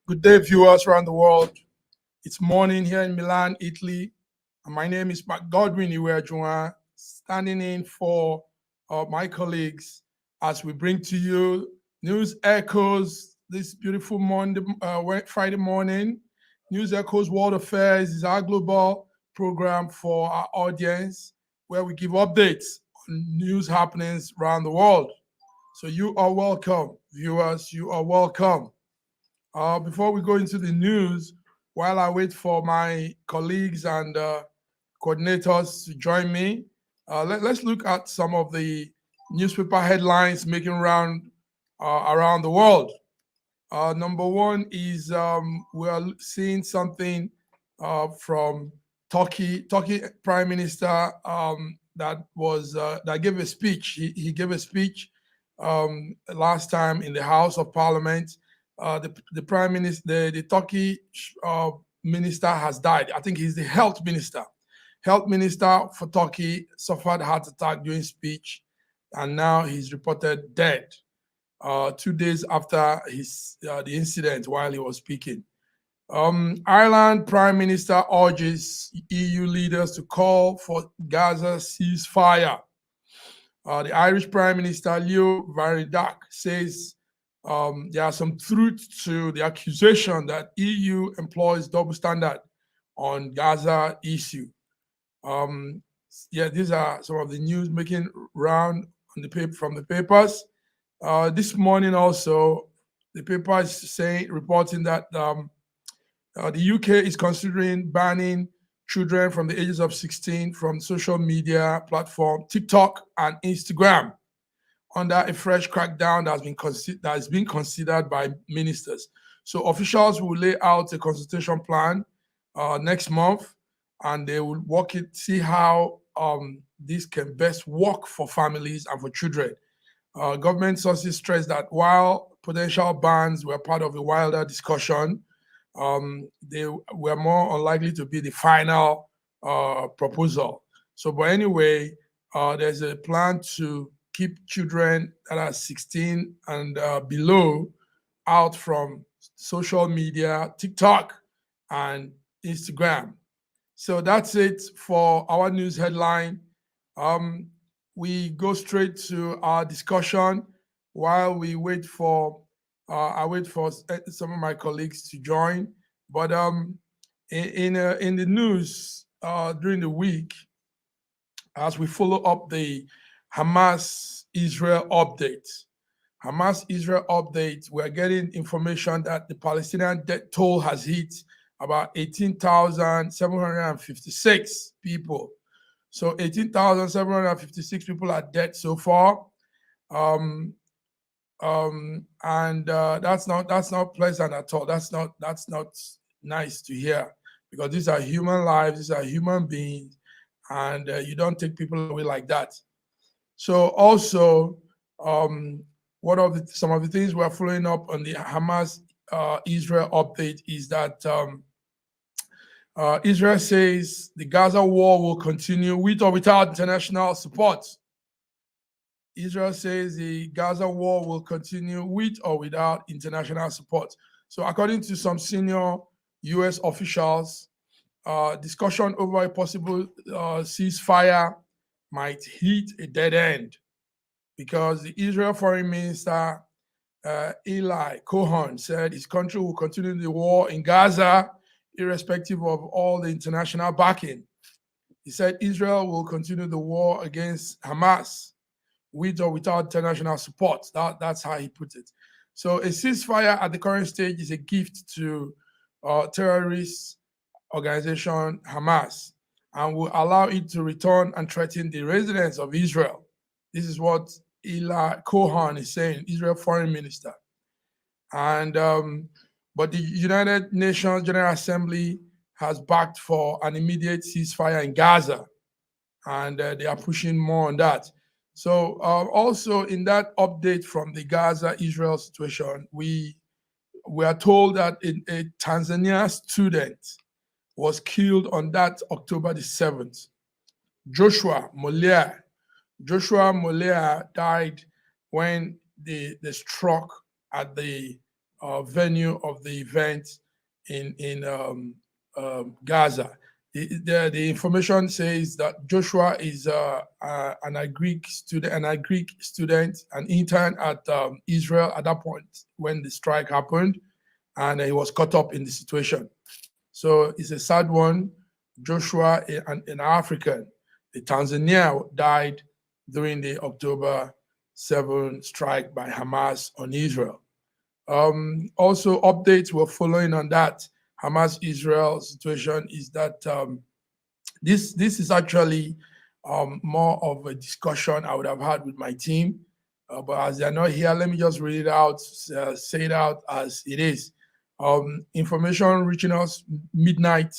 Good day, viewers around the world. It's morning here in Milan, Italy. And my name is Mark Godwin Iwejuan, standing in for my colleagues as we bring to you news echoes this beautiful Friday morning. News Echoes World Affairs is our global program for our audience where we give updates on news happenings around the world. So you are welcome, viewers. You are welcome. Before we go into the news, while I wait for my colleagues and coordinators to join me, let's look at some of the newspaper headlines making round around the world. Number one is we are seeing something from Turkey. Turkey Prime Minister that gave a speech. He gave a speech last time in the House of Parliament. The prime minister, the Turkey minister has died. I think he's the health minister. Health minister for Turkey suffered heart attack during speech, and now he's reported dead 2 days after the incident while he was speaking. Ireland prime minister urges EU leaders to call for Gaza ceasefire. The Irish prime minister Leo Varadkar says there are some truth to the accusation that EU employs double standard on Gaza issue. These are some of the news making round on from the papers. This morning also, the paper is reporting that the UK is considering banning children from the ages of 16 from social media platform TikTok and Instagram under a fresh crackdown that has been considered by ministers. So officials will lay out a consultation plan next month, and they will see how this can best work for families and for children. Government sources stress that while potential bans were part of a wilder discussion, they were more unlikely to be the final proposal. So, but anyway, there's a plan to keep children that are 16 and below out from social media, TikTok and Instagram. So that's it for our news headline. We go straight to our discussion while we wait for I wait for some of my colleagues to join. But in the news during the week, as we follow up the Hamas-Israel update. Hamas-Israel update, we're getting information that the Palestinian death toll has hit about 18,756 people. So 18,756 people are dead so far. And that's not pleasant at all. That's not nice to hear, because these are human lives, these are human beings, and you don't take people away like that. So also, some of the things we're following up on the Hamas Israel update is that Israel says the Gaza war will continue with or without international support. Israel says the Gaza war will continue with or without international support. So according to some senior U.S. officials, discussion over a possible ceasefire might hit a dead end, because the Israel Foreign Minister Eli Cohen said his country will continue the war in Gaza irrespective of all the international backing. He said Israel will continue the war against Hamas with or without international support. That's how he put it. So a ceasefire at the current stage is a gift to terrorist organization Hamas, and will allow it to return and threaten the residents of Israel. This is what Eli Cohen is saying, Israel Foreign Minister. And but the United Nations General Assembly has backed for an immediate ceasefire in Gaza, and they are pushing more on that. So also in that update from the Gaza-Israel situation, we are told that a Tanzania student was killed on that October the 7th. Joshua Molea died when they struck at the venue of the event in Gaza. The information says that Joshua is an Greek student, an intern at Israel at that point when the strike happened, and he was caught up in the situation. So it's a sad one. Joshua, an African, a Tanzanian, died during the October 7 strike by Hamas on Israel. Also, updates were following on that. Hamas-Israel situation is that this is actually more of a discussion I would have had with my team. But as they're not here, let me just read it out, say it out as it is. Information reaching us midnight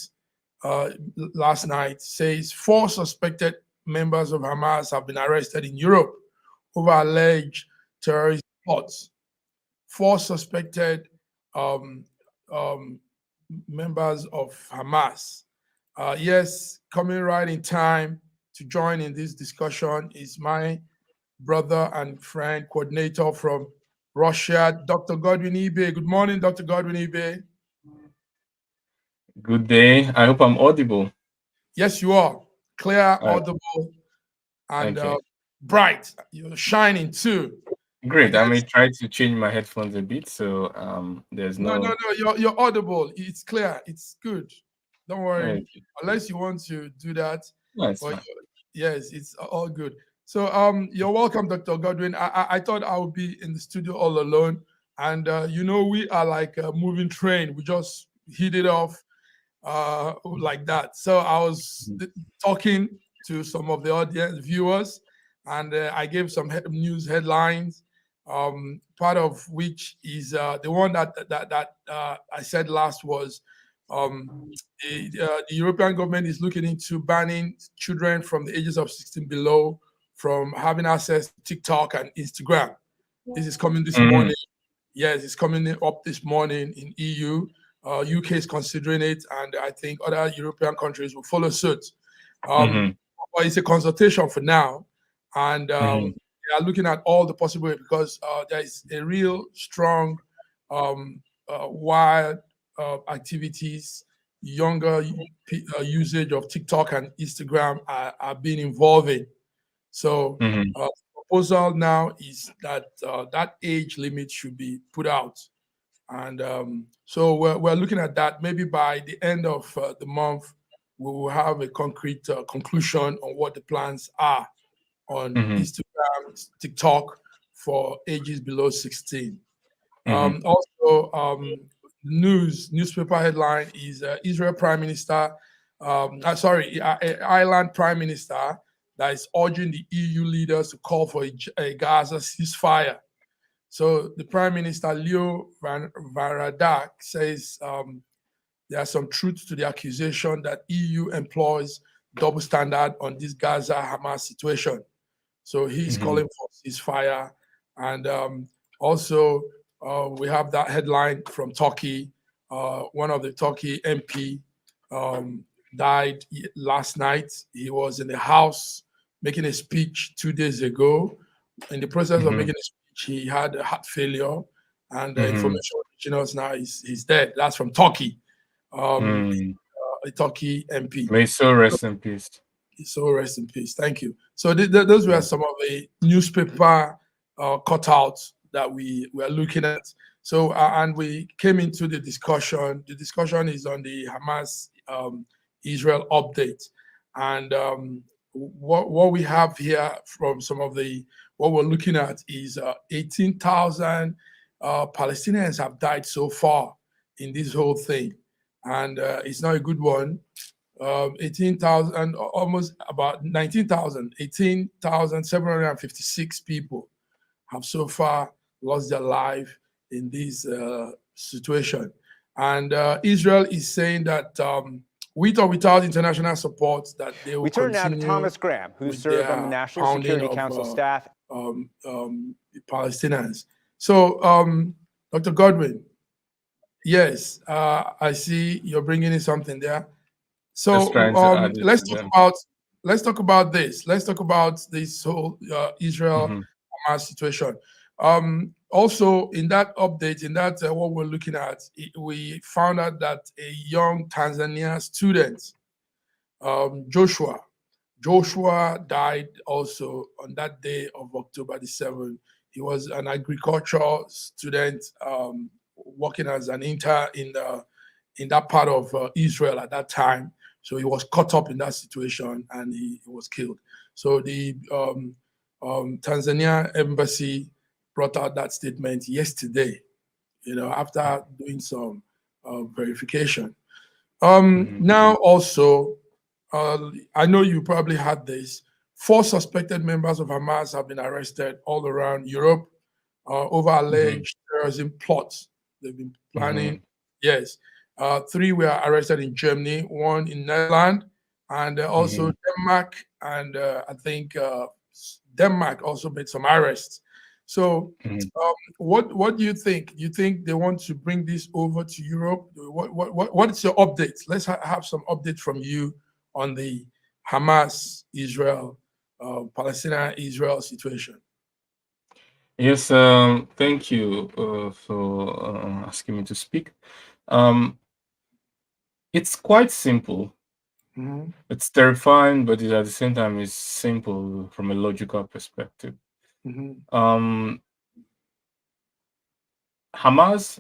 last night says 4 suspected members of Hamas have been arrested in Europe over alleged terrorist plots. 4 suspected members of Hamas. Yes, coming right in time to join in this discussion is my brother and friend, coordinator from Russia, Dr. Godwin Ibe. Good morning, Dr. Godwin Ibe. Good day. I hope I'm audible. Yes, you are. Clear, audible, and bright. You're shining too. Great. I may try to change my headphones a bit, so there's no. You're audible. It's clear. It's good. Don't worry. Unless you want to do that. No, it's fine. Yes, it's all good. So you're welcome, Dr. Godwin. I thought I would be in the studio all alone, and we are like a moving train. We just hit it off like that. So I was talking to some of the audience viewers, and I gave some news headlines. Part of which is the one that I said last was the European government is looking into banning children from the ages of 16 below from having access to TikTok and Instagram. This is coming this morning. Yes, it's coming up this morning in EU. UK is considering it, and I think other European countries will follow suit. But it's a consultation for now, and they are looking at all the possible ways because there is a real strong wild activities, younger usage of TikTok and Instagram are being involving. So the proposal now is that that age limit should be put out. And so we're looking at that. Maybe by the end of the month, we will have a concrete conclusion on what the plans are on Instagram, TikTok for ages below 16. Also, newspaper headline is Israel Prime Minister, Ireland Prime Minister that is urging the EU leaders to call for a Gaza ceasefire. So the Prime Minister, Leo Varadkar, says there's some truth to the accusation that EU employs double standard on this Gaza-Hamas situation. So he's calling for ceasefire. And also, we have that headline from Turkey. One of the Turkey MP died last night. He was in the House making a speech 2 days ago. In the process of making a speech, he had a heart failure, and the information reaching us now is he's dead. That's from Turkey, a Turkey MP. May so rest in peace. So rest in peace. Thank you. So those were some of the newspaper cutouts that we were looking at. So and we came into the discussion. The discussion is on the Hamas Israel update, and what we have here from some of the what we're looking at is 18,000 Palestinians have died so far in this whole thing, and it's not a good one. 18,000, almost about 19,000, 18,756 people have so far lost their life in this situation. And Israel is saying that with or without international support, that they will We turn now to continue Thomas Graham, who served on the National Security Council staff. Palestinians. So, Dr. Godwin, yes, I see you're bringing in something there. So let's talk about this. Let's talk about this whole Israel Hamas situation. Also, in that update, in that what we're looking at, we found out that a young Tanzania student, Joshua died also on that day of October the 7th. He was an agricultural student working as an intern in that part of Israel at that time. So he was caught up in that situation and he was killed. So the Tanzania embassy brought out that statement yesterday, after doing some verification. Now also, I know you probably had this, 4 suspected members of Hamas have been arrested all around Europe over alleged terrorism plots they've been planning. Yes. 3 were arrested in Germany, 1 in Netherlands, and also Denmark, and I think Denmark also made some arrests. So what do you think? Do you think they want to bring this over to Europe? What is your update? Let's have some update from you on the Hamas, Israel, Palestinian-Israel situation. Yes, thank you for asking me to speak. It's quite simple. It's terrifying, but at the same time, it's simple from a logical perspective. Hamas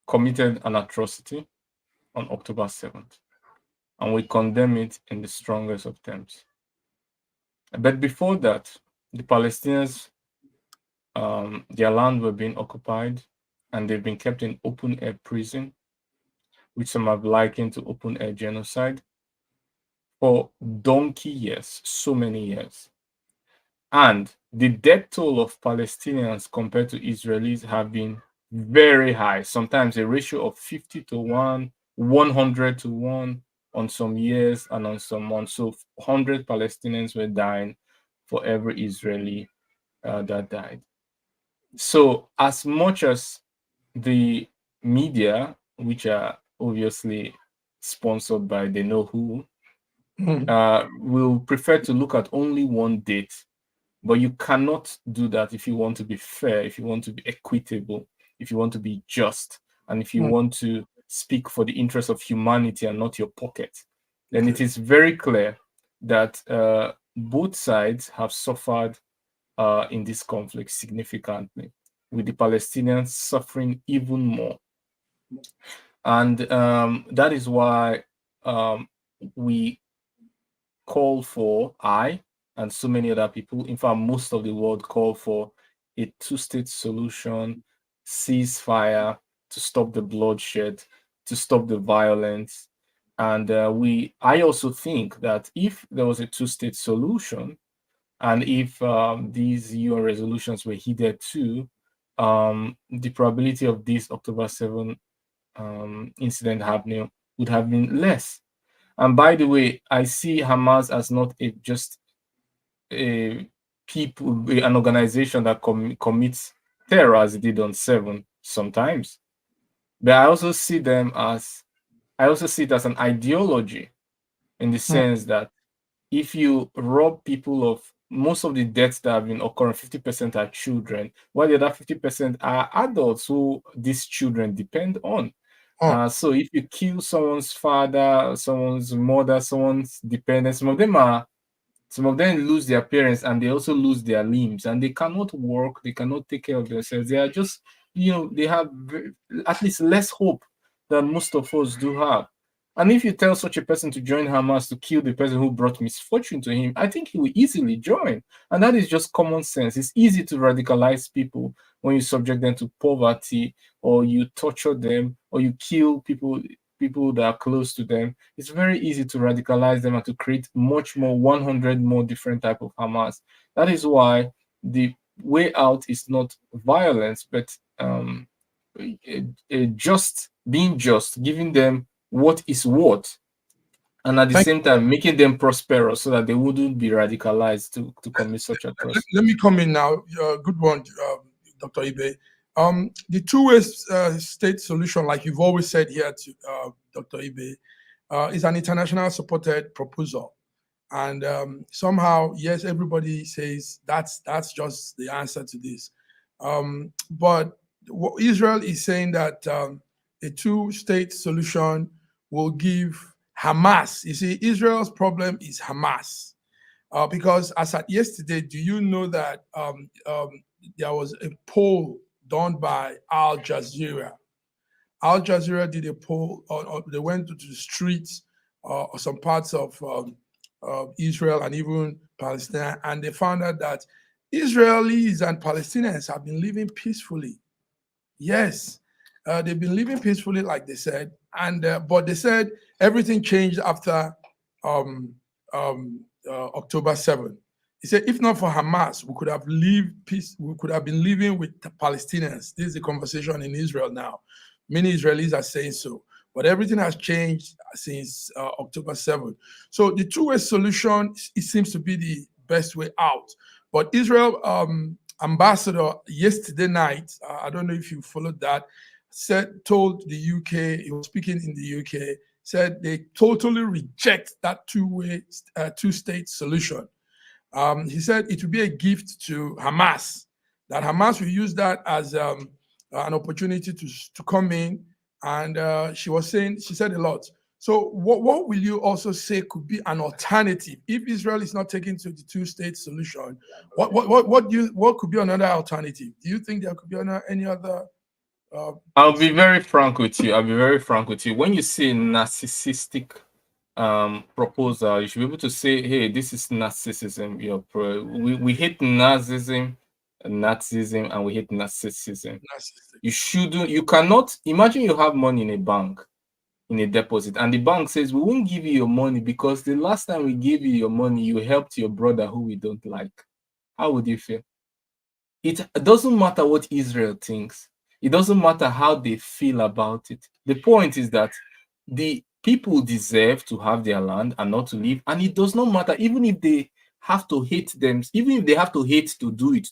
committed an atrocity on October 7th, and we condemn it in the strongest of terms. But before that, the Palestinians, their land were being occupied, and they've been kept in open-air prison, which some have likened to open-air genocide, for donkey years, so many years. And the death toll of Palestinians compared to Israelis have been very high, sometimes a ratio of 50 to 1, 100 to 1 on some years, and on some months. So 100 Palestinians were dying for every Israeli that died. So as much as the media, which are obviously sponsored by they know who, will prefer to look at only one date, but you cannot do that if you want to be fair, if you want to be equitable, if you want to be just, and if you want to speak for the interest of humanity and not your pocket. Then it is very clear that both sides have suffered in this conflict significantly, with the Palestinians suffering even more. And that is why we call for, I and so many other people, in fact, most of the world, call for a 2-state solution, ceasefire, to stop the bloodshed, to stop the violence. And I also think that if there was a 2-state solution, and if these UN resolutions were heeded too, the probability of this October 7 incident happening would have been less. And by the way, I see Hamas as not just a an organization that commits terror as it did on 7 sometimes, but I also see it as an ideology, in the sense that if you rob people of most of the deaths that have been occurring, 50% are children, while the other 50% are adults who these children depend on. So if you kill someone's father, someone's mother, someone's dependent, some of them lose their parents, and they also lose their limbs, and they cannot work, they cannot take care of themselves. They are just, they have at least less hope than most of us do have. And if you tell such a person to join Hamas to kill the person who brought misfortune to him, I think he will easily join. And that is just common sense. It's easy to radicalize people when you subject them to poverty, or you torture them, or you kill people that are close to them. It's very easy to radicalize them and to create much more, 100 more different type of Hamas. That is why the way out is not violence, but being just, giving them what is what, and at the same time making them prosperous so that they wouldn't be radicalized to commit such atrocities. Let me come in now. Good one, Dr. Ibe. The two-way state solution, like you've always said here to Dr. Ibe, is an international supported proposal. And somehow, yes, everybody says that's just the answer to this. But what Israel is saying that a two-state solution will give Hamas. You see, Israel's problem is Hamas. Because as at yesterday, do you know that there was a poll done by Al Jazeera? Al Jazeera did a poll, they went to the streets or some parts of Israel and even Palestine, and they found out that Israelis and Palestinians have been living peacefully. Yes, they've been living peacefully, like they said, and but they said everything changed after October 7th. He said, if not for Hamas, we could have lived peace. We could have been living with the Palestinians. This is the conversation in Israel now. Many Israelis are saying so, but everything has changed since October 7th. So the two-way solution, it seems to be the best way out. But Israel ambassador yesterday night, I don't know if you followed that, told the UK, he was speaking in the UK, said they totally reject that two-state solution. He said it would be a gift to Hamas, that Hamas will use that as an opportunity to come in. And she said a lot. So what will you also say could be an alternative if Israel is not taking to the two-state solution? What could be another alternative? Do you think there could be any other? I'll be very frank with you. When you say narcissistic proposal, you should be able to say, hey, this is narcissism. We hate Nazism, and we hate narcissism. You cannot imagine you have money in a bank, in a deposit, and the bank says, we won't give you your money because the last time we gave you your money, you helped your brother who we don't like. How would you feel? It doesn't matter what Israel thinks. It doesn't matter how they feel about it. The point is that the people deserve to have their land and not to live. And it does not matter, even if they have to hate them, even if they have to hate to do it.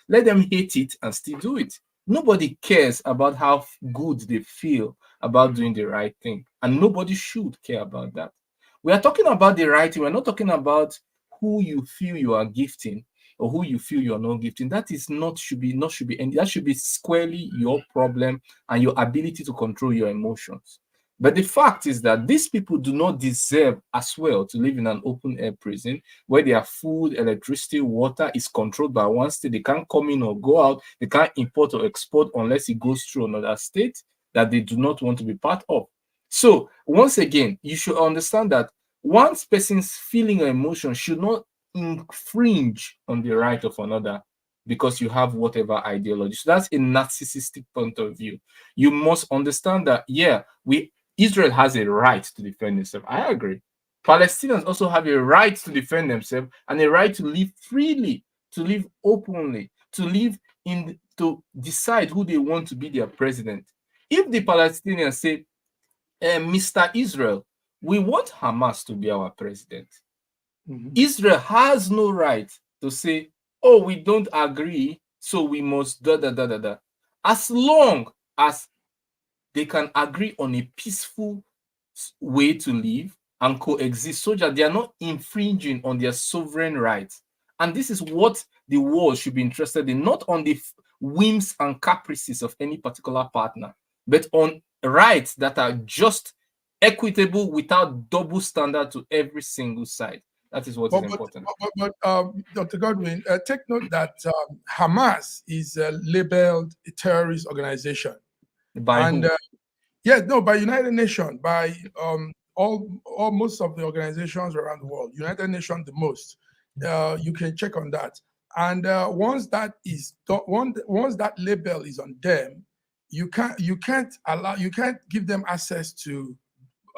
Let them hate it and still do it. Nobody cares about how good they feel about doing the right thing. And nobody should care about that. We are talking about the right thing. We're not talking about who you feel you are gifting or who you feel you're not gifting. That is should be, and that should be squarely your problem and your ability to control your emotions. But the fact is that these people do not deserve as well to live in an open air prison where their food, electricity, water is controlled by one state. They can't come in or go out. They can't import or export unless it goes through another state that they do not want to be part of. So once again, you should understand that one person's feeling or emotion should not infringe on the right of another because you have whatever ideology. So that's a narcissistic point of view. You must understand that, Israel has a right to defend itself. I agree. Palestinians also have a right to defend themselves and a right to live freely, to live openly, to decide who they want to be their president. If the Palestinians say, Mr. Israel, we want Hamas to be our president, Israel has no right to say, oh, we don't agree, so we must da. As long as they can agree on a peaceful way to live and coexist so that they are not infringing on their sovereign rights. And this is what the world should be interested in, not on the whims and caprices of any particular partner, but on rights that are just equitable without double standard to every single side. That is what is important. But Dr. Godwin, take note that Hamas is labeled a terrorist organization. By who? By United Nations, by most of the organizations around the world. United Nations, the most. You can check on that. And once that label is on them, you can't give them access to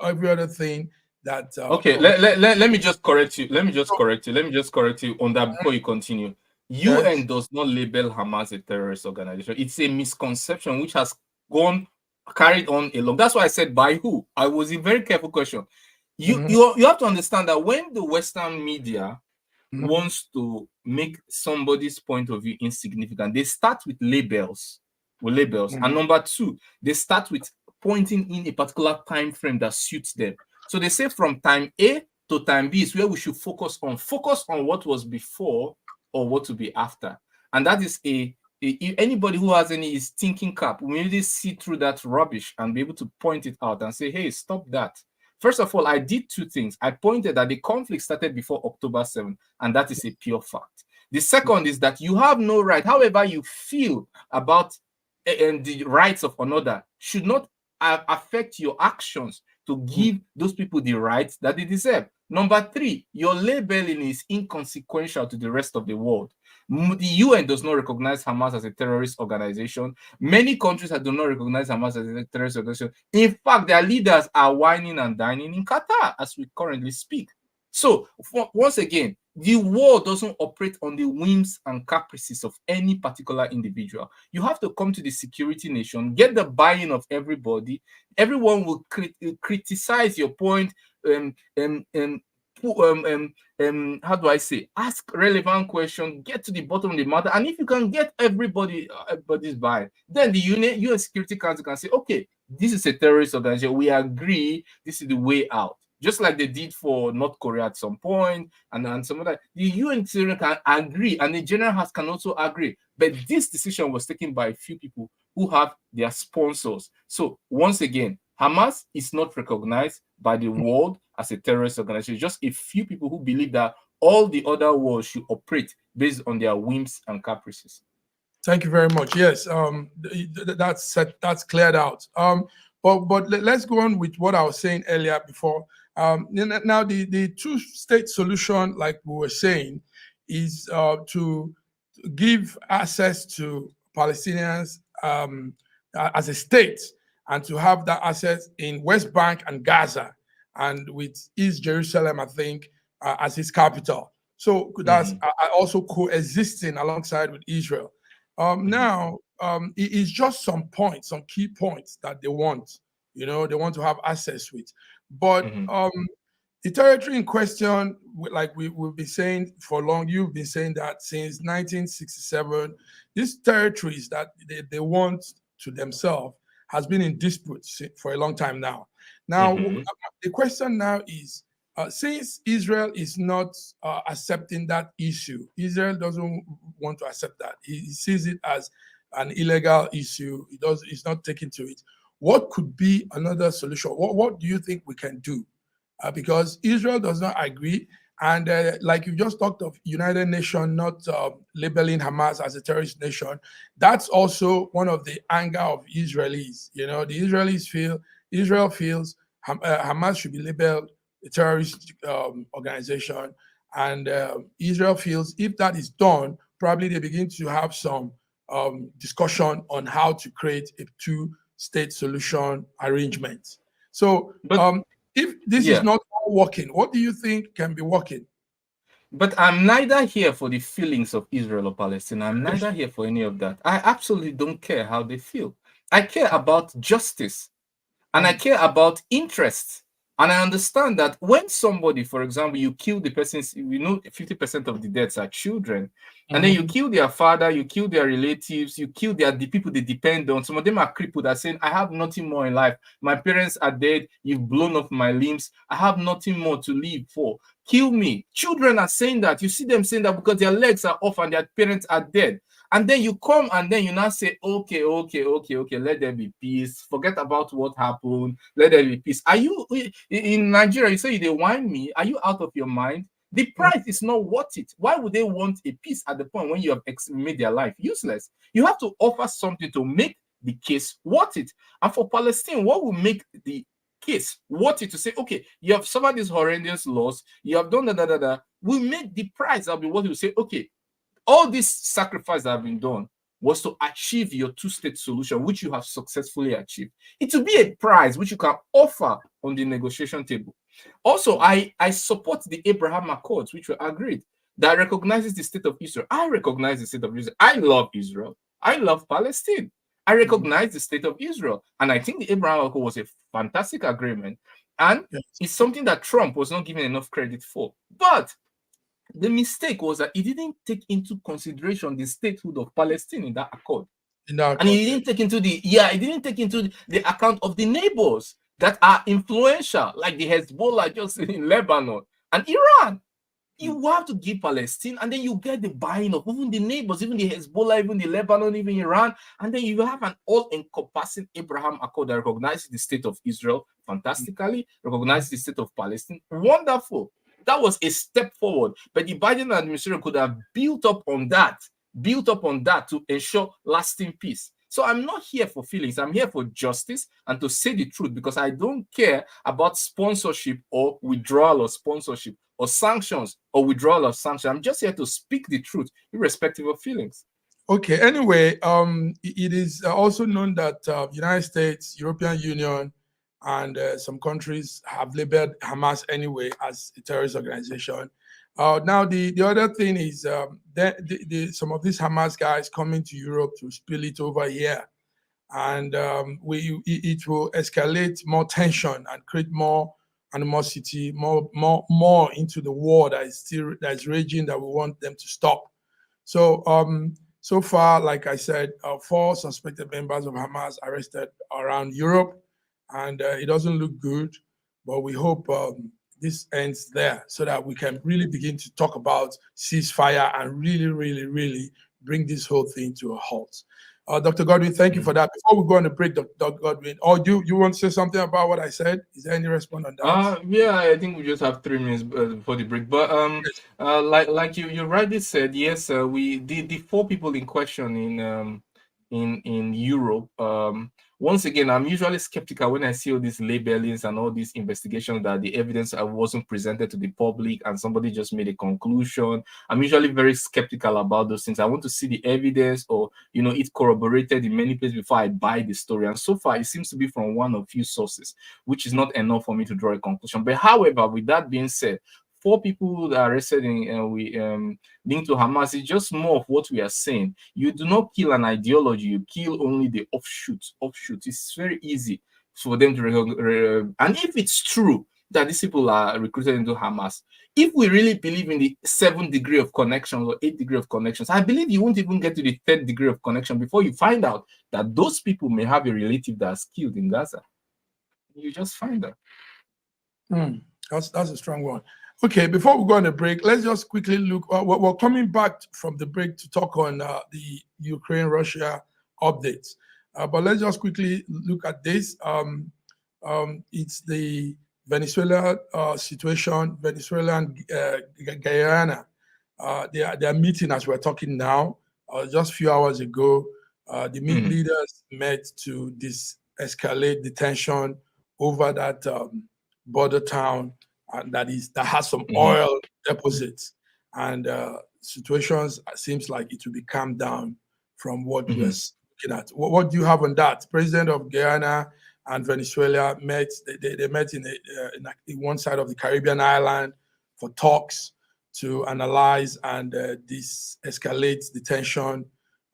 every other thing. Okay, let me just correct you. Let me just correct you on that before you continue. UN does not label Hamas a terrorist organization. It's a misconception which has carried on along. That's why I said by who. I was a very careful question. You have to understand that when the Western media wants to make somebody's point of view insignificant, they start with labels. And number two, they start with pointing in a particular time frame that suits them. So they say from time A to time B is where we should focus on what was before or what to be after. And that is a anybody who has any is thinking cap will immediately see through that rubbish and be able to point it out and say, hey, stop that. First of all, I did two things. I pointed that the conflict started before October 7th, and that is a pure fact. The second is that you have no right, however you feel about the rights of another, should not affect your actions to give those people the rights that they deserve. Number three, your labeling is inconsequential to the rest of the world. The UN does not recognize Hamas as a terrorist organization. Many countries do not recognize Hamas as a terrorist organization. In fact, their leaders are whining and dining in Qatar as we currently speak. So, once again, the war doesn't operate on the whims and caprices of any particular individual. You have to come to the security nation, get the buy-in of everybody. Everyone will criticize your point, how do I say, ask relevant questions, get to the bottom of the matter, and if you can get everybody's buy, then the UN Security Council can say, okay, this is a terrorist organization, we agree, this is the way out. Just like they did for North Korea at some point, and some of that. The UN can agree, and the general house can also agree. But this decision was taken by a few people who have their sponsors. So once again, Hamas is not recognized by the world as a terrorist organization. Just a few people who believe that all the other worlds should operate based on their whims and caprices. Thank you very much. Yes, that's cleared out. But let's go on with what I was saying earlier before. Now, the two-state solution, like we were saying, is to give access to Palestinians as a state, and to have that access in West Bank and Gaza, and with East Jerusalem, I think, as its capital. So that's also coexisting alongside with Israel. Now, it is just some points, some key points that they want, they want to have access with. But the territory in question, like we've been saying for long, you've been saying that since 1967, these territories that they want to themselves has been in dispute for a long time now. Now, the question now is, since Israel is not accepting that issue, Israel doesn't want to accept that. He sees it as an illegal issue. He's not taking to it. What could be another solution? What do you think we can do? Because Israel does not agree. And like you just talked of United Nations not labeling Hamas as a terrorist nation, that's also one of the anger of Israelis. The Israelis Israel feels Hamas should be labeled a terrorist organization. And Israel feels if that is done, probably they begin to have some discussion on how to create a two-state solution arrangement. So if this is not working, what do you think can be working? But I'm neither here for the feelings of Israel or Palestine. I'm neither here for any of that. I absolutely don't care how they feel. I care about justice, and I care about interests. And I understand that when somebody, for example, you kill the person, 50% of the deaths are children, and then you kill their father, you kill their relatives, you kill the people they depend on. Some of them are crippled, are saying, I have nothing more in life. My parents are dead. You've blown off my limbs. I have nothing more to live for. Kill me. Children are saying that. You see them saying that because their legs are off and their parents are dead. And then you come and then you now say, okay, let there be peace. Forget about what happened. Let there be peace. Are you in Nigeria? You say they whine me. Are you out of your mind? The price is not worth it. Why would they want a peace at the point when you have made their life useless? You have to offer something to make the case worth it. And for Palestine, what will make the case worth it to say, okay, you have suffered this horrendous loss, you have done we make the price. That'll be what you say, okay, all this sacrifice that have been done was to achieve your two-state solution, which you have successfully achieved. It will be a prize which you can offer on the negotiation table. Also, I support the Abraham Accords, which were agreed, that recognizes the state of Israel. I recognize the state of Israel. I love Israel. I love Palestine. I recognize the state of Israel. And I think the Abraham Accord was a fantastic agreement. And it's something that Trump was not given enough credit for. But the mistake was that he didn't take into consideration the statehood of Palestine in that accord. And he didn't take into the account of the neighbors that are influential, like the Hezbollah just in Lebanon and Iran. You have to give Palestine, and then you get the buy-in of even the neighbors, even the Hezbollah, even the Lebanon, even Iran, and then you have an all-encompassing Abraham Accord that recognizes the state of Israel fantastically, recognizes the state of Palestine. Wonderful. That was a step forward, but the Biden administration could have built up on that to ensure lasting peace. So I'm not here for feelings. I'm here for justice and to say the truth, because I don't care about sponsorship or withdrawal of sponsorship or sanctions or withdrawal of sanctions. I'm just here to speak the truth, irrespective of feelings. Okay. Anyway, it is also known that United States, European Union, and some countries have labeled Hamas anyway as a terrorist organization. Now, the other thing is some of these Hamas guys coming to Europe to spill it over here, and it will escalate more tension and create more animosity, more into the war that is raging, that we want them to stop. So so far, like I said, 4 suspected members of Hamas arrested around Europe, and it doesn't look good, but we hope this ends there so that we can really begin to talk about ceasefire and really bring this whole thing to a halt. Dr. Godwin, thank you for that. Before we go on a break, Dr. Godwin, do you want to say something about what I said? Is there any response on that? Yeah, I think we just have 3 minutes before the break. But like you rightly said, yes, the 4 people in question in Europe. Once again, I'm usually skeptical when I see all these labelings and all these investigations that the evidence wasn't presented to the public and somebody just made a conclusion. I'm usually very skeptical about those things. I want to see the evidence, or it corroborated in many places before I buy the story. And so far, it seems to be from one or few sources, which is not enough for me to draw a conclusion. But however, with that being said, 4 people that are arrested linked to Hamas is just more of what we are saying. You do not kill an ideology, you kill only the offshoots. It's very easy for them to and if it's true that these people are recruited into Hamas, if we really believe in the 7th degree of connections or 8th degree of connections, I believe you won't even get to the 3rd degree of connection before you find out that those people may have a relative that's killed in Gaza. You just find out. That's a strong one. Okay, before we go on a break, let's just quickly look. We're coming back from the break to talk on the Ukraine-Russia updates. But let's just quickly look at this. It's the Venezuela situation, Venezuela and Guyana. They are meeting as we're talking now. Just a few hours ago, the leaders met to escalate the tension over that border town. And that has some oil deposits, and situations seems like it will be calmed down from what we're looking at. What do you have on that? President of Guyana and Venezuela met. They met in one side of the Caribbean island for talks to analyze and escalate the tension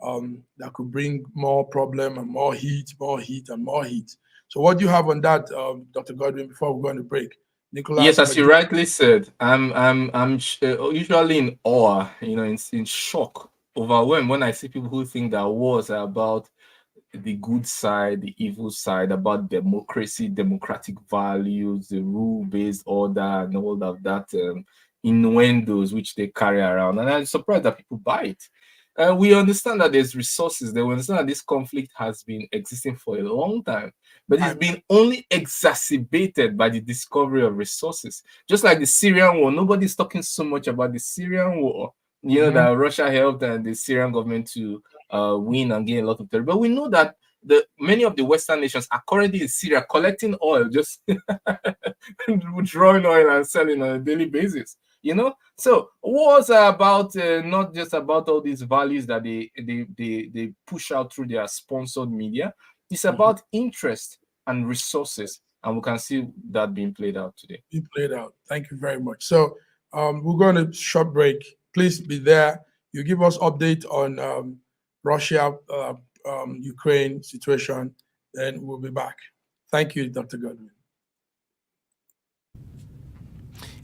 that could bring more problem and more heat. So what do you have on that, Dr. Godwin? Before we go on the break. Nicholas, yes, as you rightly said, I'm usually in awe, in shock, overwhelmed when I see people who think that wars are about the good side, the evil side, about democracy, democratic values, the rule-based order, and all of that innuendos which they carry around. And I'm surprised that people buy it. We understand that there's resources. They understand that this conflict has been existing for a long time, but it's been only exacerbated by the discovery of resources. Just like the Syrian war, nobody's talking so much about the Syrian war. That Russia helped and the Syrian government to win and gain a lot of territory. But we know that many of the Western nations are currently in Syria collecting oil, just drawing oil and selling on a daily basis. So wars are about not just about all these values that they push out through their sponsored media. It's about interest and resources, and we can see that being played out today. Thank you very much. So we're going to short break. Please be there. You give us update on Russia, Ukraine situation, then we'll be back. Thank you, Dr. Godwin.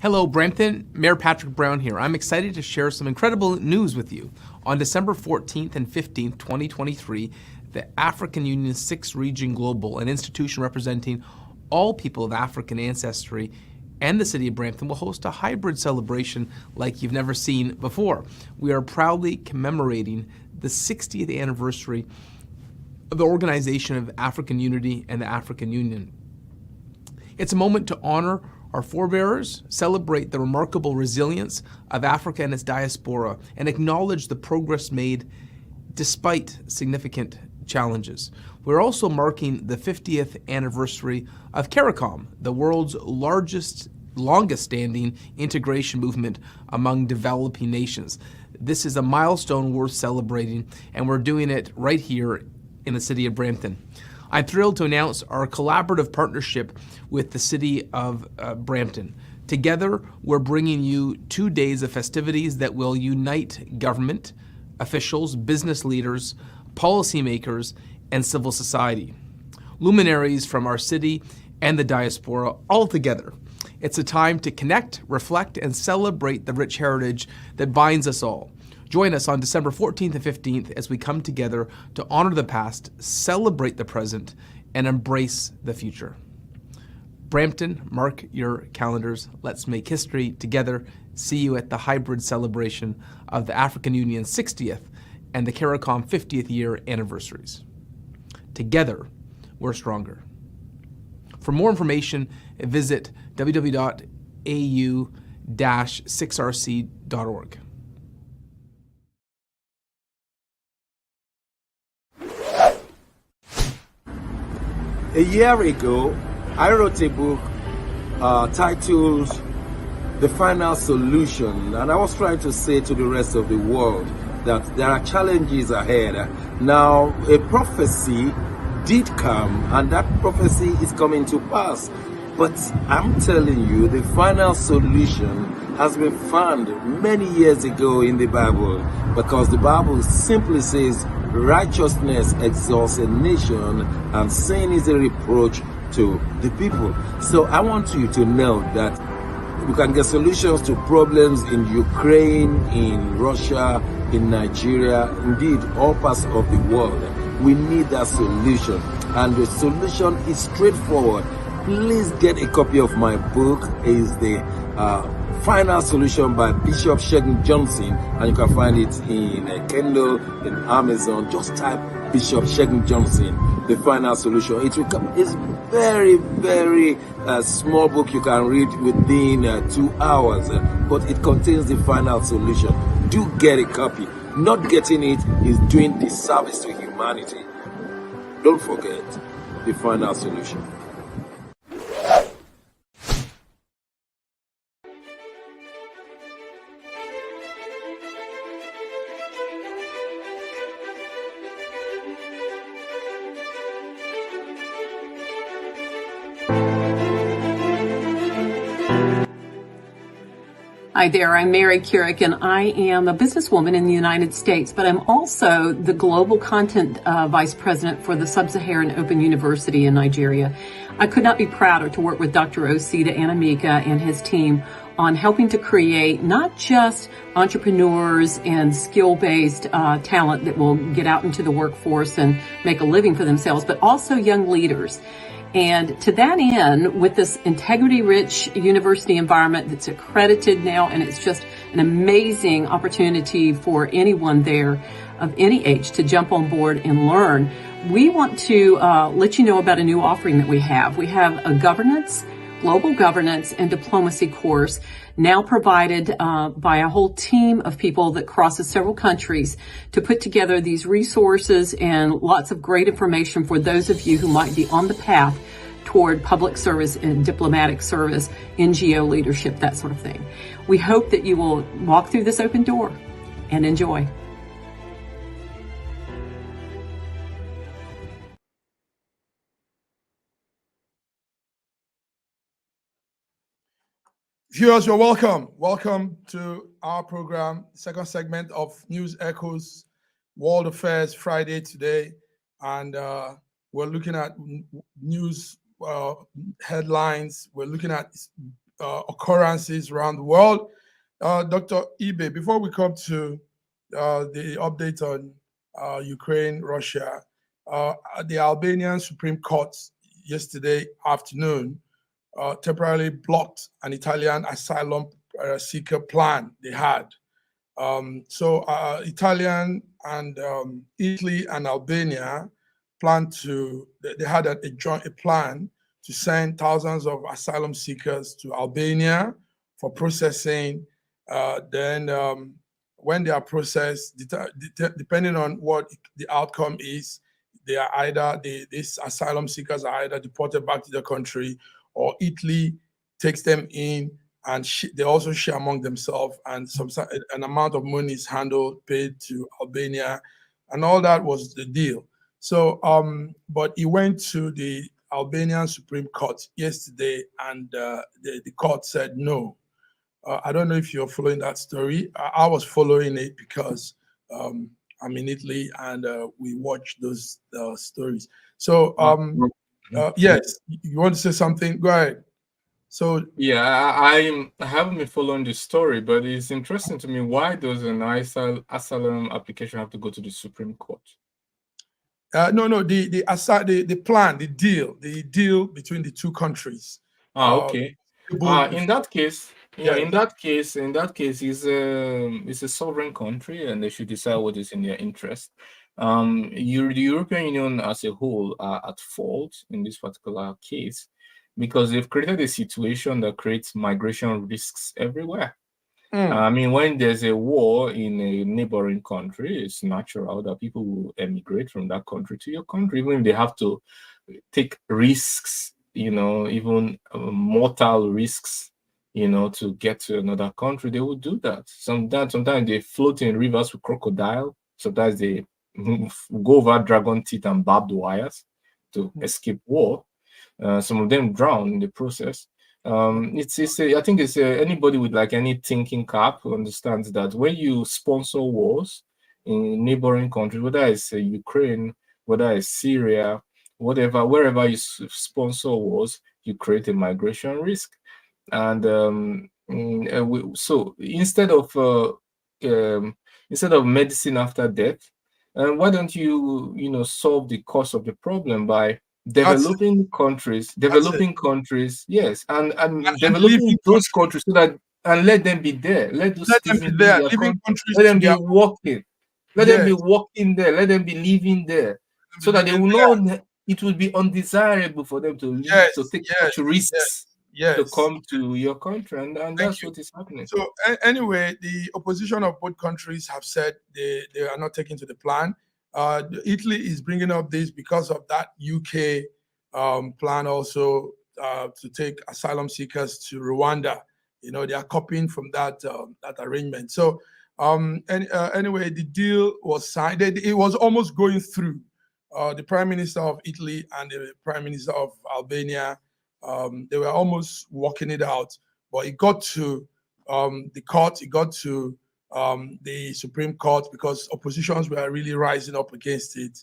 Hello, Brampton. Mayor Patrick Brown here. I'm excited to share some incredible news with you. On December 14th and 15th, 2023, the African Union's 6th Region Global, an institution representing all people of African ancestry, and the city of Brampton will host a hybrid celebration like you've never seen before. We are proudly commemorating the 60th anniversary of the Organization of African Unity and the African Union. It's a moment to honor our forebears, celebrate the remarkable resilience of Africa and its diaspora, and acknowledge the progress made despite significant challenges. We're also marking the 50th anniversary of CARICOM, the world's longest-standing integration movement among developing nations. This is a milestone worth celebrating, and we're doing it right here in the city of Brampton. I'm thrilled to announce our collaborative partnership with the city of Brampton. Together, we're bringing you 2 days of festivities that will unite government, officials, business leaders, policymakers, and civil society. Luminaries from our city and the diaspora all together. It's a time to connect, reflect, and celebrate the rich heritage that binds us all. Join us on December 14th and 15th as we come together to honor the past, celebrate the present, and embrace the future. Brampton, mark your calendars. Let's make history together. See you at the hybrid celebration of the African Union's 60th and the CARICOM 50th year anniversaries. Together, we're stronger. For more information, visit www.au-6rc.org. A year ago, I wrote a book titled The Final Solution, and I was trying to say to the rest of the world that there are challenges ahead. Now, a prophecy did come, and that prophecy is coming to pass. But I'm telling you, the final solution has been found many years ago in the Bible, because the Bible simply says righteousness exalts a nation and sin is a reproach to the people. So I want you to know that we can get solutions to problems in Ukraine, in Russia, in Nigeria, indeed all parts of the world. We need that solution, and the solution is straightforward. Please get a copy of my book. It's the Final Solution by Bishop Shegun Johnson, and you can find it in Kindle, in Amazon. Just type Bishop Shegun Johnson, The Final Solution. It's very, very small book you can read within 2 hours, but it contains the final solution. Do get a copy. Not getting it is doing disservice to humanity. Don't forget The Final Solution. Hi there, I'm Mary Keurig, and I am a businesswoman in the United States, but I'm also the Global Content Vice President for the Sub-Saharan Open University in Nigeria. I could not be prouder to work with Dr. Osita Anamika and his team on helping to create not just entrepreneurs and skill-based talent that will get out into the workforce and make a living for themselves, but also young leaders. And to that end, with this integrity-rich university environment that's accredited now, and it's just an amazing opportunity for anyone there of any age to jump on board and learn, we want to let you know about a new offering that we have. We have a global governance and diplomacy course now provided by a whole team of people that crosses several countries to put together these resources and lots of great information for those of you who might be on the path toward public service and diplomatic service, NGO leadership, that sort of thing. We hope that you will walk through this open door and enjoy. Viewers, you're welcome. Welcome to our program, second segment of News Echoes, World Affairs Friday today. And we're looking at news headlines. We're looking at occurrences around the world. Dr. Ibe, before we come to the update on Ukraine, Russia, the Albanian Supreme Court yesterday afternoon temporarily blocked an Italian asylum seeker plan they had. So Italian and Italy and Albania planned to, they had a plan to send thousands of asylum seekers to Albania for processing. Then when they are processed, depending on what the outcome is, they are either, these asylum seekers are either deported back to their country, or Italy takes them in and they also share among themselves, and an amount of money is paid to Albania, and all that was the deal. So, but he went to the Albanian Supreme Court yesterday, and the court said no. I don't know if you're following that story. I was following it because I'm in Italy, and we watch those stories. So, yes, you want to say something? Go ahead. So yeah, I haven't been following the story, but it's interesting to me. Why does an asylum application have to go to the Supreme Court? No, the plan, the deal between the two countries. Okay. In that case, yeah, in that case, it's a sovereign country, and they should decide what is in their interest. The European Union as a whole are at fault in this particular case, because they've created a situation that creates migration risks everywhere. I mean, when there's a war in a neighboring country, it's natural that people will emigrate from that country to your country, even if they have to take risks, even mortal risks, to get to another country. They will do that. Sometimes they float in rivers with crocodile. Sometimes they go over dragon teeth and barbed wires to escape war. Some of them drown in the process. I think anybody with like any thinking cap understands that when you sponsor wars in neighboring countries, whether it's Ukraine, whether it's Syria, whatever, wherever you sponsor wars, you create a migration risk. And so instead of medicine after death, why don't you solve the cause of the problem by developing countries, yes, and developing those countries so that, and let them be there. Let those citizens be there. Let them be working. Let them be working there. Let them be living there, so that they will know it will be undesirable for them to leave, to take such risks to come to your country, and that's what is happening. So anyway, the opposition of both countries have said they are not taking to the plan. Italy is bringing up this because of that UK plan also to take asylum seekers to Rwanda. They are copying from that arrangement. So anyway, the deal was signed. It was almost going through. The Prime Minister of Italy and the Prime Minister of Albania, they were almost working it out, but it got to the court. It got to the Supreme Court because oppositions were really rising up against it.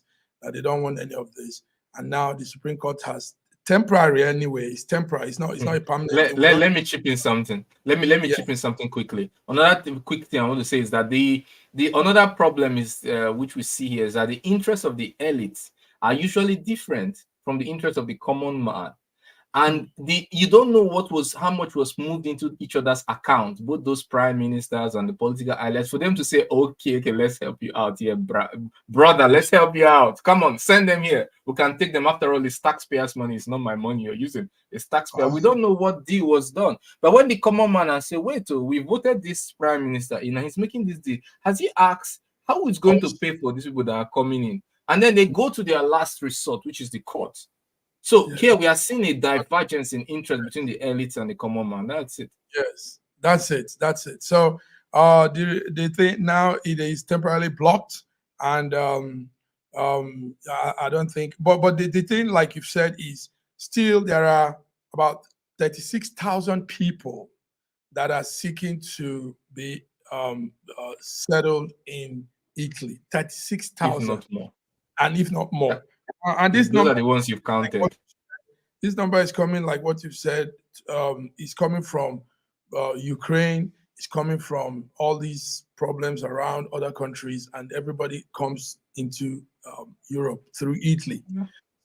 They don't want any of this, and now the Supreme Court has temporary anyway. It's temporary. It's not a permanent. Let me chip in something. Let me chip in something quickly. Another quick thing I want to say is that the another problem is which we see here is that the interests of the elites are usually different from the interests of the common man. And you don't know how much was moved into each other's accounts, both those prime ministers and the political outlets, for them to say, okay, let's help you out here, brother, let's help you out. Come on, send them here. We can take them. After all, it's taxpayers' money. It's not my money you're using. It's taxpayer. We don't know what deal was done. But when the common man and say, wait, we voted this prime minister in, and he's making this deal, has he asked how he's going to pay for these people that are coming in? And then they go to their last resort, which is the court. So here we are seeing a divergence in interest between the elites and the common man. That's it. Yes, that's it. So the thing now, it is temporarily blocked, and I don't think. But the thing, like you've said, is still there are about 36,000 people that are seeking to be settled in Italy. 36,000, if not more, and if not more. And those are the ones you've counted. This number is coming, like what you've said, is coming from Ukraine. It's coming from all these problems around other countries, and everybody comes into Europe through Italy.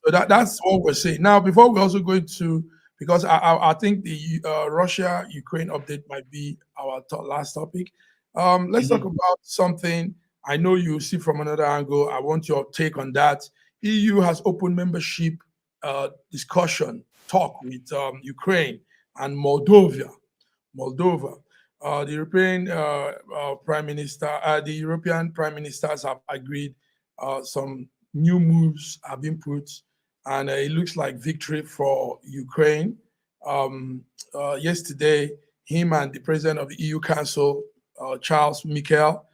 So that's what we're saying. Now, before we also go into, because I think the Russia-Ukraine update might be our last topic. Let's talk about something I know you see from another angle. I want your take on that. EU has opened membership discussion talk with Ukraine and Moldova. The European the European prime ministers have agreed. Some new moves have been put, and it looks like victory for Ukraine. Yesterday, him and the president of the EU Council, Charles Michel,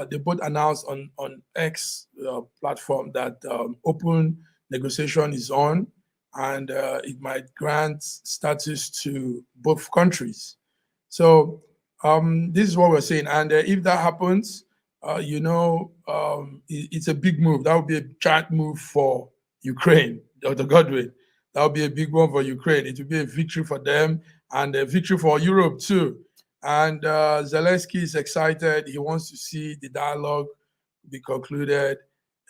they both announced on X platform that open negotiation is on, and it might grant status to both countries. So this is what we're saying. And if that happens, it's a big move. That would be a giant move for Ukraine, Dr. Godwin. That would be a big one for Ukraine. It would be a victory for them and a victory for Europe too. And Zelensky is excited. He wants to see the dialogue be concluded.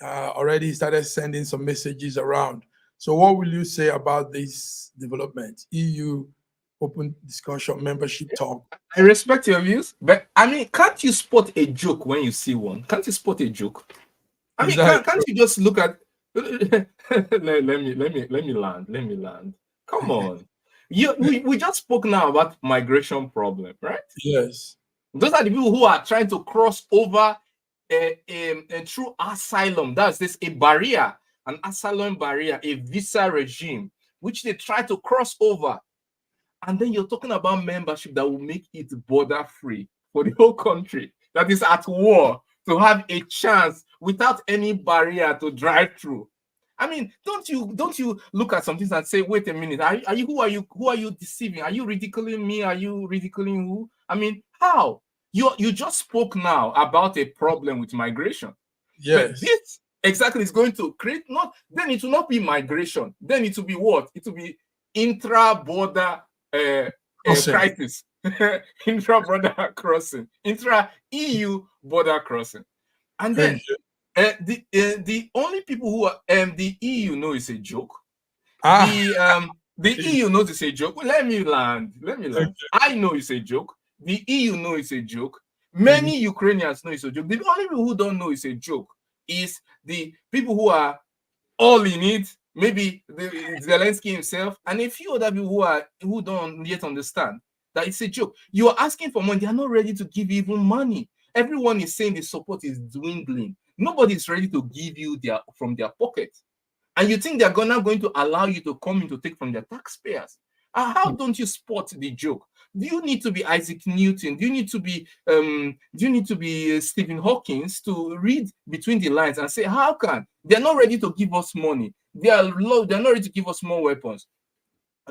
Already he started sending some messages around. So what will you say about this development? EU open discussion, membership talk. I respect your views, but I mean, can't you spot a joke when you see one? Can't you spot a joke? I mean, can't you just look at let me land. Come on. We just spoke now about migration problem, right? Yes. Those are the people who are trying to cross over through asylum. That's a barrier, an asylum barrier, a visa regime, which they try to cross over. And then you're talking about membership that will make it border free for the whole country that is at war to have a chance without any barrier to drive through. I mean, don't you look at some things and say, wait a minute, who are you deceiving? Are you ridiculing me? Are you ridiculing who? I mean, how? You just spoke now about a problem with migration. Yes. But this exactly is going to create then it will not be migration. Then it will be what? It will be intra-border crisis, intra-border crossing, intra-EU border crossing. And then the only people who are the EU know is a joke. The EU knows it's a joke. Let me land. I know it's a joke. The EU know it's a joke. Many Ukrainians know it's a joke. The only people who don't know it's a joke is the people who are all in it. Maybe Zelensky himself and a few other people who don't yet understand that it's a joke. You are asking for money; they are not ready to give you even money. Everyone is saying the support is dwindling. Nobody is ready to give you from their pocket, and you think they're not going to allow you to come in to take from their taxpayers. How don't you spot the joke? Do you need to be Isaac Newton? Do you need to be Stephen Hawking to read between the lines and say, how can they're not ready to give us money? They're not ready to give us more weapons.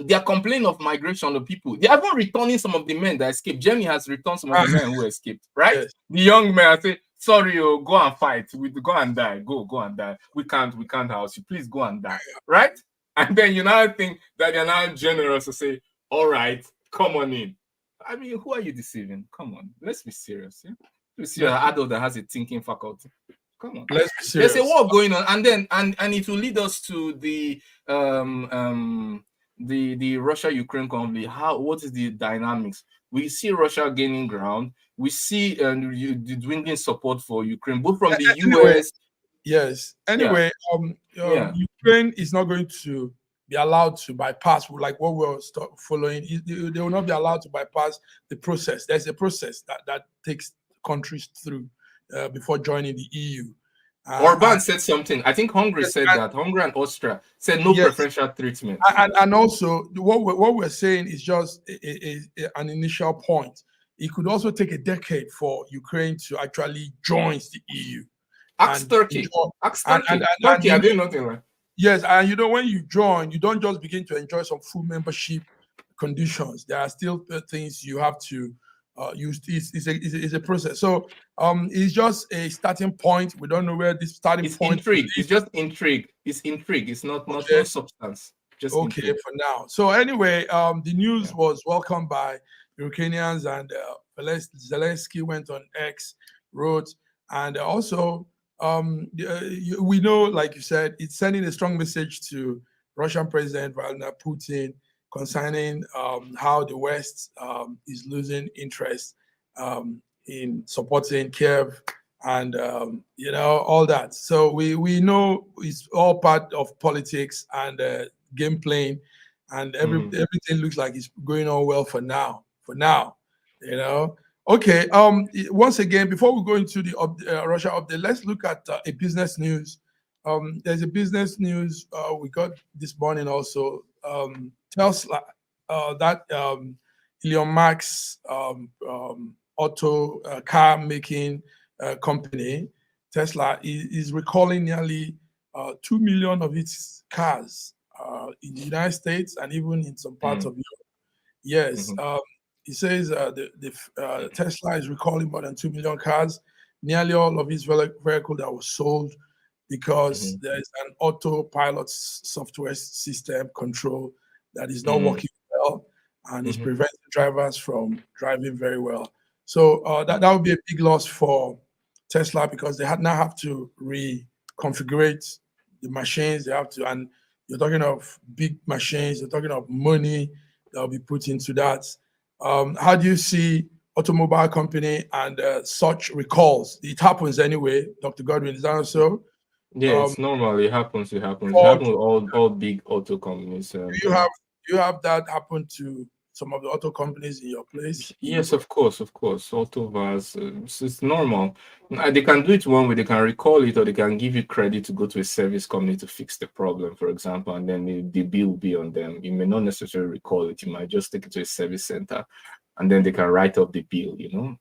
They are complaining of migration of people. They are even returning some of the men that escaped. Germany has returned some of the men who escaped, right? Yes. The young men say, sorry, go and fight. Go and die. Go and die. We can't house you. Please go and die. Right? And then you now think that they're now generous to say, all right, come on in. I mean, who are you deceiving? Come on. Let's be serious. Yeah? Let's see an adult that has a thinking faculty. Come on. Let's be serious. There's a war going on, and then and it will lead us to the Russia-Ukraine conflict. What is the dynamics? We see Russia gaining ground. We see the dwindling support for Ukraine, both from the US. Yes. Anyway, Ukraine is not going to be allowed to bypass, like what we're following. They will not be allowed to bypass the process. There's a process that takes countries through before joining the EU. Orban said something. I think Hungary said that. Hungary and Austria said no preferential treatment. And also, what we're saying is just an initial point. It could also take a decade for Ukraine to actually join the EU. Ask Turkey. Turkey are doing nothing right. Yes, and when you join, you don't just begin to enjoy some full membership conditions. There are still things you have to use. It's a process. So it's just a starting point. We don't know where this starting point is. It's just intrigue. It's intrigue. It's not no substance. Just okay intrigue. For now. So anyway, the news was welcomed by Ukrainians, and Zelensky went on X, wrote, and also we know, like you said, it's sending a strong message to Russian President Vladimir Putin concerning how the West is losing interest in supporting Kiev and all that. So we know it's all part of politics and game playing, and everything looks like it's going on well for now. Okay. Once again, before we go into the Russia update, let's look at a business news. There's a business news we got this morning also. Tesla, that Elon Musk's auto car making company, Tesla, is recalling nearly 2 million of its cars in the United States and even in some parts of Europe. Yes. He says the Tesla is recalling more than 2 million cars. Nearly all of his vehicles that were sold because there is an autopilot software system control that is not working well and is preventing drivers from driving very well. So that would be a big loss for Tesla because they now have to reconfigure the machines. They have to, and you're talking of big machines. You're talking of money that will be put into that. How do you see automobile company and such recalls? It happens anyway, Dr. Godwin. Is that so? Yeah, it's normal. It happens. It happens. It happens with all big auto companies. Do you have that happen to some of the auto companies in your place? Yes, of course. Auto VAS, it's normal. They can do it one way. They can recall it, or they can give you credit to go to a service company to fix the problem, for example, and then the bill will be on them. You may not necessarily recall it. You might just take it to a service center, and then they can write up the bill,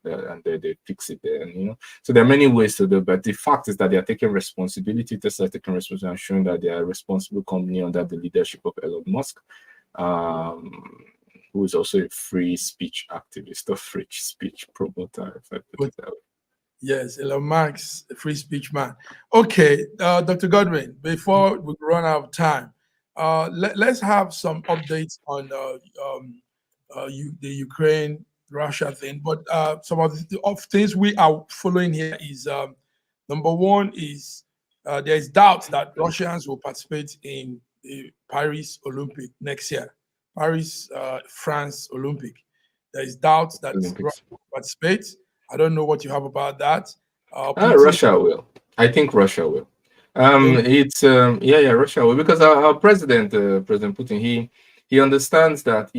and they fix it there. And, so there are many ways to do it, but the fact is that they are taking responsibility. Tesla is taking responsibility and showing that they are a responsible company under the leadership of Elon Musk. Who is also a free speech activist, a free speech promoter. Yes, Elon Musk, a free speech man. Okay, Dr. Godwin, before we run out of time, let's have some updates on the Ukraine-Russia thing. But some of the things we are following here is, number one is there is doubt that Russians will participate in the Paris Olympic next year. Paris, France Olympic. There is doubt that Russia will participate. I don't know what you have about that. Russia will. I think Russia will. It's Russia will, because our president, President Putin, he understands that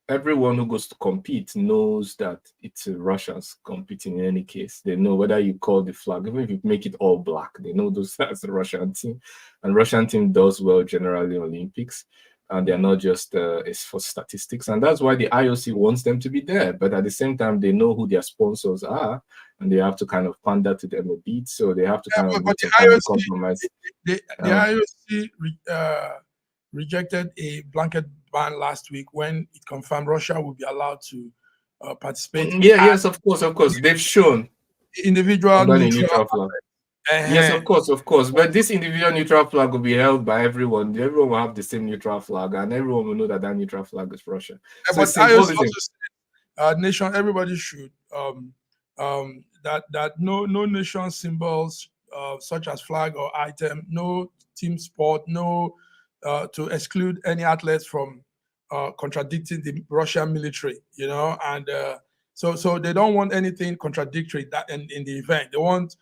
everyone who goes to compete knows that it's Russians competing in any case. They know whether you call the flag, even if you make it all black, they know that's the Russian team, and Russian team does well generally in Olympics. And they're not just it's for statistics, and that's why the IOC wants them to be there. But at the same time, they know who their sponsors are, and they have to kind of pander to them a bit. So they have to kind of compromise. The IOC rejected a blanket ban last week when it confirmed Russia will be allowed to participate. Yes, of course. They've shown individual neutral flag. Yes, of course. But this individual neutral flag will be held by everyone. Everyone will have the same neutral flag, and everyone will know that neutral flag is Russia. But I also said, nation, everybody should that no nation symbols such as flag or item, no team sport, no to exclude any athletes from contradicting the Russian military, and so they don't want anything contradictory that in the event. They want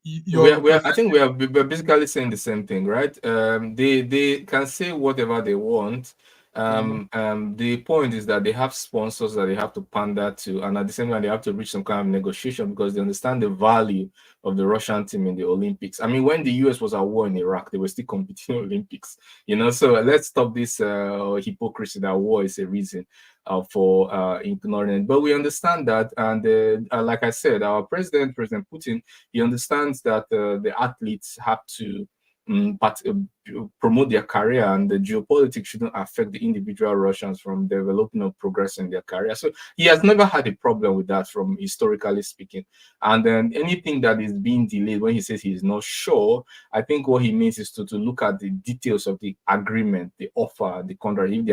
I think we're basically saying the same thing, right? They can say whatever they want. The point is that they have sponsors that they have to pander to, and at the same time they have to reach some kind of negotiation because they understand the value of the Russian team in the Olympics. I mean, when the US was at war in Iraq, they were still competing in Olympics, so let's stop this hypocrisy that war is a reason for ignoring it. But we understand that, and like I said, our President Putin, he understands that the athletes have to promote their career, and the geopolitics shouldn't affect the individual Russians from developing or progressing their career. So he has never had a problem with that, from historically speaking. And then anything that is being delayed, when he says he is not sure, I think what he means is to look at the details of the agreement, the offer, the contract, if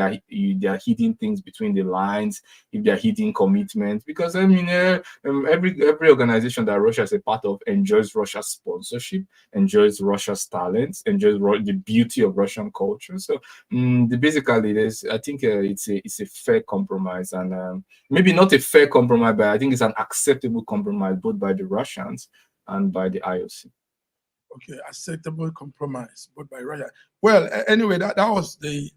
they are hidden things between the lines, if they are hidden commitments. Because I mean, every organization that Russia is a part of enjoys Russia's sponsorship, enjoys Russia's talent, moments, enjoy the beauty of Russian culture. So basically, I think it's a fair compromise, and maybe not a fair compromise, but I think it's an acceptable compromise both by the Russians and by the IOC. Okay, acceptable compromise, both by Russia. Well, anyway, that was the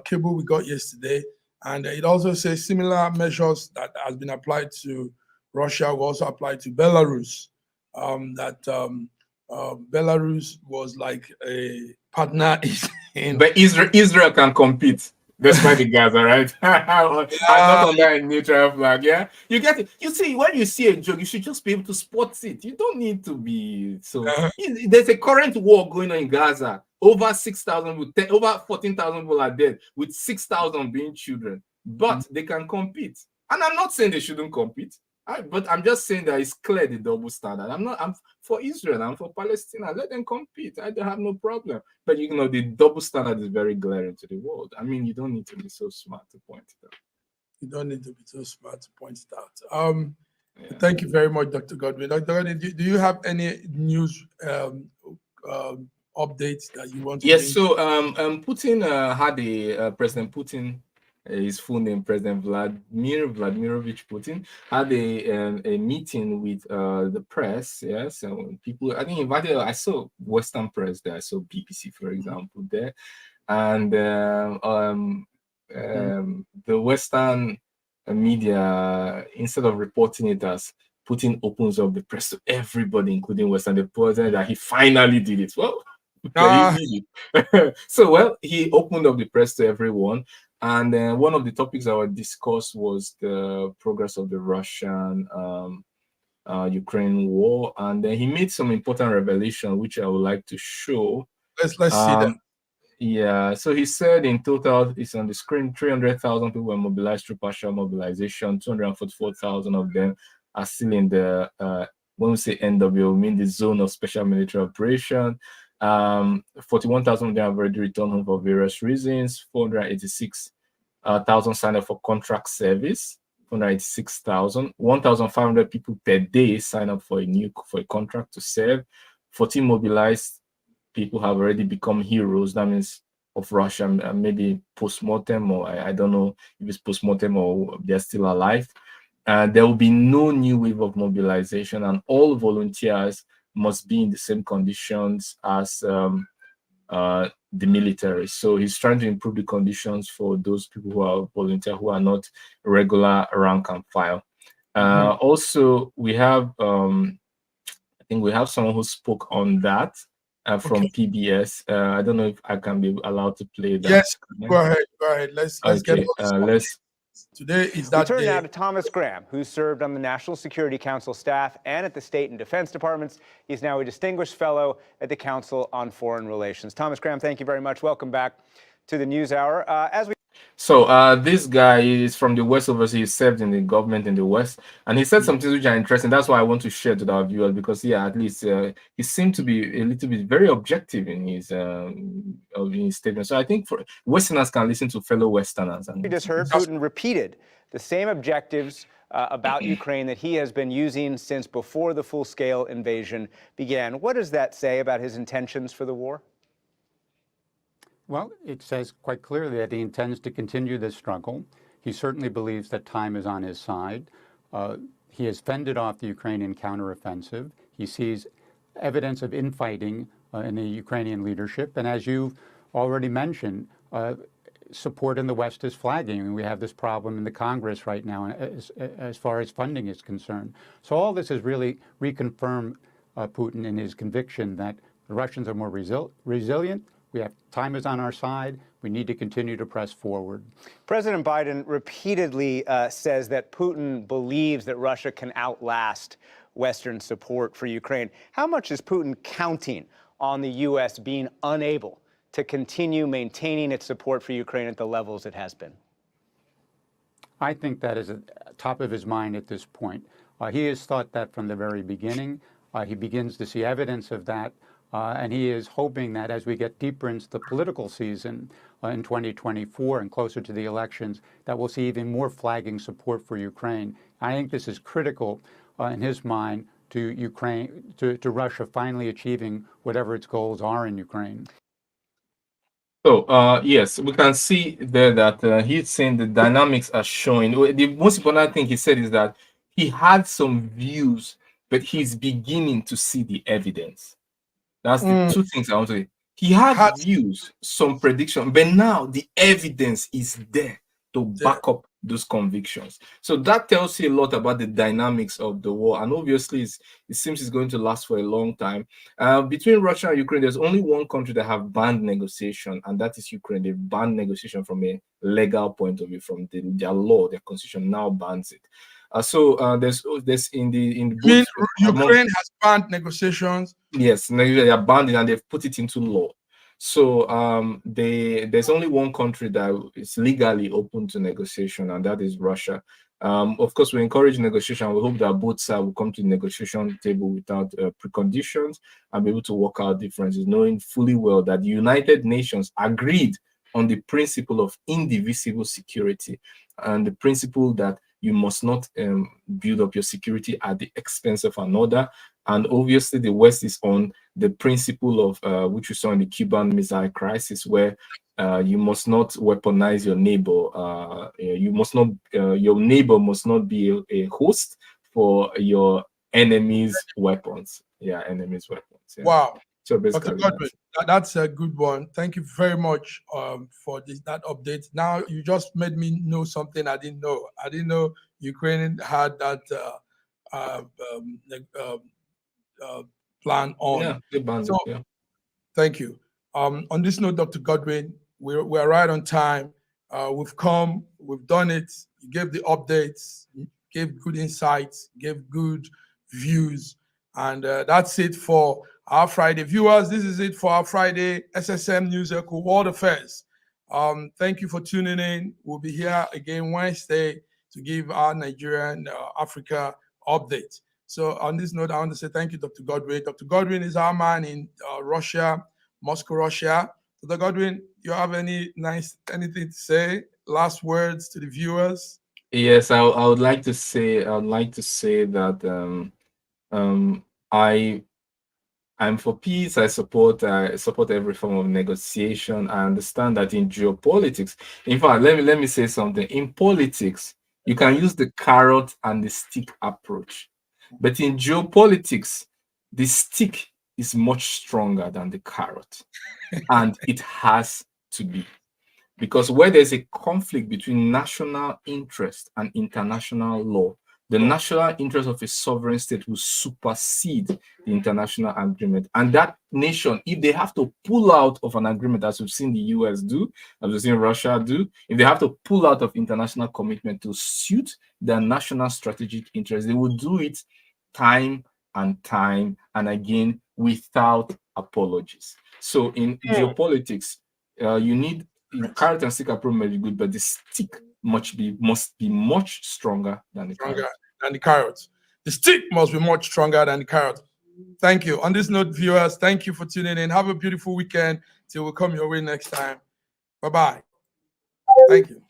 cable we got yesterday, and it also says similar measures that has been applied to Russia will also apply to Belarus. Belarus was like a partner in. But Israel can compete despite the Gaza, right? I'm not under a neutral flag. Yeah, you get it. You see, when you see a joke, you should just be able to spot it. You don't need to be so. There's a current war going on in Gaza. Over 6,000, over 14,000 people are dead, with 6,000 being children. But they can compete, and I'm not saying they shouldn't compete. But I'm just saying that it's clear the double standard. I'm for Israel, I'm for Palestine. Let them compete. I don't have no problem. But the double standard is very glaring to the world. I mean, you don't need to be so smart to point it out. You don't need to be so smart to point it out. Thank you very much, Dr. Godwin. Dr. Godwin, do you have any news updates that you want to Yes, so Putin had President Putin, his full name, President Vladimirovich Putin, had a meeting with the press. Yes, so people, I think invited. I saw Western press there. I saw BBC, for example, there, and the Western media, instead of reporting it as Putin opens up the press to everybody, including Western, they reported that he finally did it. Well, so he opened up the press to everyone. And one of the topics that were discussed was the progress of the Russian Ukraine war. And then he made some important revelation, which I would like to show. Let's see that. Yeah, so he said in total, it's on the screen, 300,000 people were mobilized through partial mobilization. 244,000 of them are still in the, when we say NW, we mean the zone of special military operation. 41,000 of them have already returned home for various reasons. 486,000 signed up for contract service. 486,000. 1,500 people per day sign up for a contract to serve. 14 mobilized people have already become heroes. That means of Russia, maybe post-mortem, or I don't know if it's post-mortem or they're still alive. There will be no new wave of mobilization, and all volunteers must be in the same conditions as the military. So he's trying to improve the conditions for those people who are volunteer, who are not regular rank and file. Also, we have, I think we have someone who spoke on that from PBS. I don't know if I can be allowed to play that. Yes, go ahead. Let's get Today is that day. We turn now to Thomas Graham, who served on the National Security Council staff and at the State and Defense Departments. He's now a distinguished fellow at the Council on Foreign Relations. Thomas Graham, thank you very much. Welcome back to the NewsHour. So this guy is from the West, obviously he served in the government in the West, and he said some things which are interesting. That's why I want to share to our viewers, because at least he seemed to be a little bit very objective in his statement. So I think for Westerners can listen to fellow Westerners. And we just heard Putin repeated the same objectives about Ukraine that he has been using since before the full-scale invasion began. What does that say about his intentions for the war? Well, it says quite clearly that he intends to continue this struggle. He certainly believes that time is on his side. He has fended off the Ukrainian counteroffensive. He sees evidence of infighting in the Ukrainian leadership. And as you've already mentioned, support in the West is flagging. I mean, we have this problem in the Congress right now as far as funding is concerned. So all this has really reconfirmed Putin in his conviction that the Russians are more resilient. We have time is on our side. We need to continue to press forward. President Biden repeatedly says that Putin believes that Russia can outlast Western support for Ukraine. How much is Putin counting on the U.S. being unable to continue maintaining its support for Ukraine at the levels it has been? I think that is at the top of his mind at this point. He has thought that from the very beginning. He begins to see evidence of that. And he is hoping that as we get deeper into the political season in 2024 and closer to the elections, that we'll see even more flagging support for Ukraine. I think this is critical in his mind to Ukraine, to Russia finally achieving whatever its goals are in Ukraine? So, yes, we can see there that he's saying the dynamics are showing. The most important thing he said is that he had some views, but he's beginning to see the evidence. That's the two things I want to say. He had views, some prediction, but now the evidence is there to back up those convictions. So that tells you a lot about the dynamics of the war. And obviously, it seems it's going to last for a long time. Between Russia and Ukraine, there's only one country that have banned negotiation, and that is Ukraine. They've banned negotiation from a legal point of view, from their law, their constitution now bans it. There's in the books, Ukraine has banned negotiations. Yes, they are banned it and they've put it into law. So there's only one country that is legally open to negotiation, and that is Russia. Of course, we encourage negotiation. We hope that both sides will come to the negotiation table without preconditions and be able to work out differences, knowing fully well that the United Nations agreed on the principle of indivisible security and the principle that you must not build up your security at the expense of another. And obviously, the West is on the principle of which we saw in the Cuban Missile Crisis, where you must not weaponize your neighbor. Your neighbor must not be a host for your enemy's weapons. Yeah, enemy's weapons. Yeah. Wow. So basically, Dr. Godwin, that's a good one. Thank you very much for that update. Now you just made me know something I didn't know. I didn't know Ukraine had that plan on. Yeah, they banned so, it, yeah. Thank you. On this note, Dr. Godwin, we're right on time. We've come, we've done it. You gave the updates, you gave good insights, gave good views, and that's it for our Friday. Viewers, this is it for our Friday SSM News Echo World Affairs. Thank you for tuning in. We'll be here again Wednesday to give our Nigerian Africa update. So on this note, I want to say thank you, Dr. Godwin. Dr. Godwin is our man in Russia, Moscow, Russia. Dr. Godwin, you have anything to say? Last words to the viewers? Yes, I would like to say that I'm for peace. I support every form of negotiation. I understand that in geopolitics, in fact, let me say something. In politics, you can use the carrot and the stick approach, but in geopolitics, the stick is much stronger than the carrot, and it has to be. Because where there's a conflict between national interest and international law, the national interest of a sovereign state will supersede the international agreement. And that nation, if they have to pull out of an agreement, as we've seen the US do, as we've seen Russia do, if they have to pull out of international commitment to suit their national strategic interest, they will do it time and again without apologies. So in geopolitics, you need carrot and stick approach may be good, but the stick must be much stronger than the carrot. The stick must be much stronger than the carrot. Thank you. On this note, viewers, thank you for tuning in. Have a beautiful weekend till we come your way next time. Bye-bye. Thank you.